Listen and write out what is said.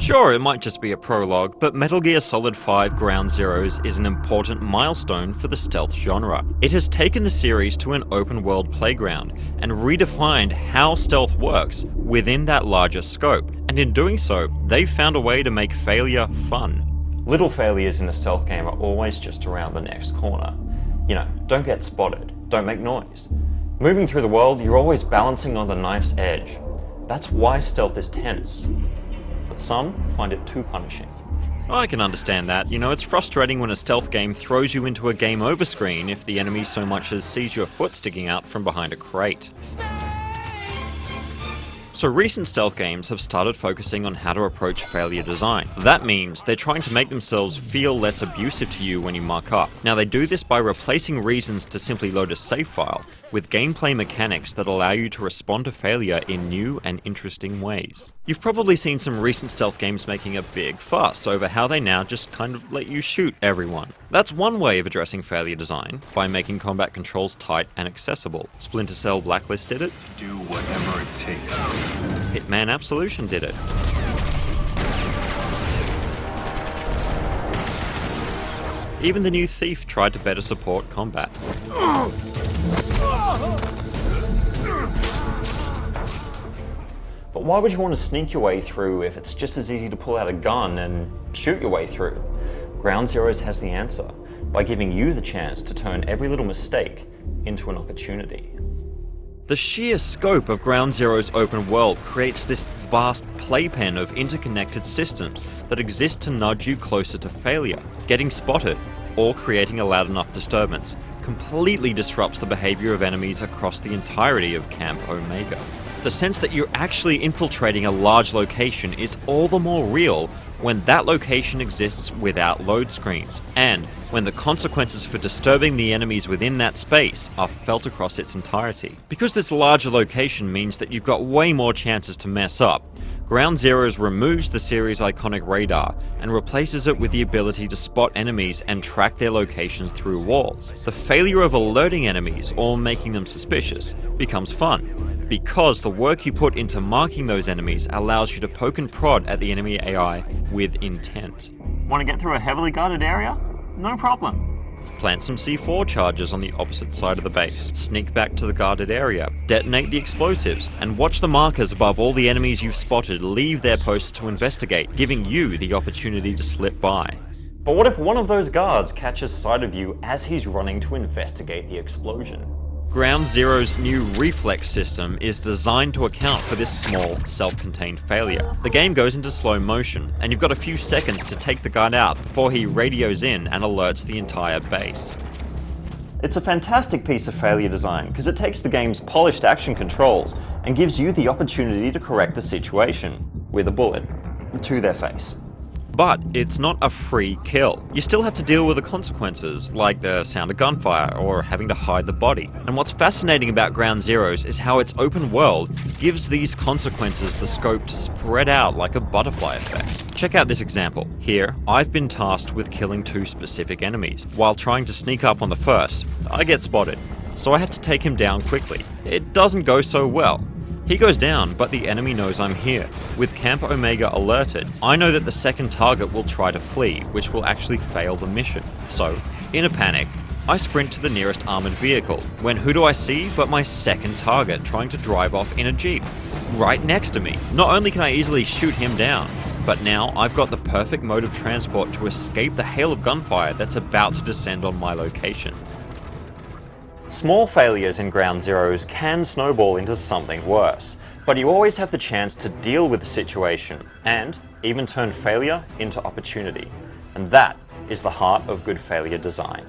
Sure, it might just be a prologue, but Metal Gear Solid 5 Ground Zeroes is an important milestone for the stealth genre. It has taken the series to an open-world playground and redefined how stealth works within that larger scope, and in doing so, they've found a way to make failure fun. Little failures in a stealth game are always just around the next corner. You know, don't get spotted, don't make noise. Moving through the world, you're always balancing on the knife's edge. That's why stealth is tense. But some find it too punishing. I can understand that. You know, it's frustrating when a stealth game throws you into a game over screen if the enemy so much as sees your foot sticking out from behind a crate. So recent stealth games have started focusing on how to approach failure design. That means they're trying to make themselves feel less abusive to you when you muck up. Now they do this by replacing reasons to simply load a save file with gameplay mechanics that allow you to respond to failure in new and interesting ways. You've probably seen some recent stealth games making a big fuss over how they now just kind of let you shoot everyone. That's one way of addressing failure design, by making combat controls tight and accessible. Splinter Cell Blacklist did it. Do whatever it takes. Hitman Absolution did it. Even the new Thief tried to better support combat. But why would you want to sneak your way through if it's just as easy to pull out a gun and shoot your way through? Ground Zeroes has the answer, by giving you the chance to turn every little mistake into an opportunity. The sheer scope of Ground Zero's open world creates this vast playpen of interconnected systems that exist to nudge you closer to failure. Getting spotted, or creating a loud enough disturbance, completely disrupts the behavior of enemies across the entirety of Camp Omega. The sense that you're actually infiltrating a large location is all the more real when that location exists without load screens, and when the consequences for disturbing the enemies within that space are felt across its entirety. Because this larger location means that you've got way more chances to mess up, Ground Zeroes removes the series' iconic radar and replaces it with the ability to spot enemies and track their locations through walls. The failure of alerting enemies or making them suspicious becomes fun, because the work you put into marking those enemies allows you to poke and prod at the enemy AI with intent. Want to get through a heavily guarded area? No problem. Plant some C4 charges on the opposite side of the base, sneak back to the guarded area, detonate the explosives, and watch the markers above all the enemies you've spotted leave their posts to investigate, giving you the opportunity to slip by. But what if one of those guards catches sight of you as he's running to investigate the explosion? Ground Zero's new reflex system is designed to account for this small, self-contained failure. The game goes into slow motion, and you've got a few seconds to take the guard out before he radios in and alerts the entire base. It's a fantastic piece of failure design because it takes the game's polished action controls and gives you the opportunity to correct the situation with a bullet to their face. But it's not a free kill. You still have to deal with the consequences, like the sound of gunfire or having to hide the body. And what's fascinating about Ground Zeroes is how its open world gives these consequences the scope to spread out like a butterfly effect. Check out this example. Here, I've been tasked with killing 2 specific enemies. While trying to sneak up on the first, I get spotted, so I have to take him down quickly. It doesn't go so well. He goes down, but the enemy knows I'm here. With Camp Omega alerted, I know that the second target will try to flee, which will actually fail the mission. So, in a panic, I sprint to the nearest armored vehicle, when who do I see but my second target trying to drive off in a jeep, right next to me. Not only can I easily shoot him down, but now I've got the perfect mode of transport to escape the hail of gunfire that's about to descend on my location. Small failures in Ground Zeroes can snowball into something worse, but you always have the chance to deal with the situation and even turn failure into opportunity. And that is the heart of good failure design.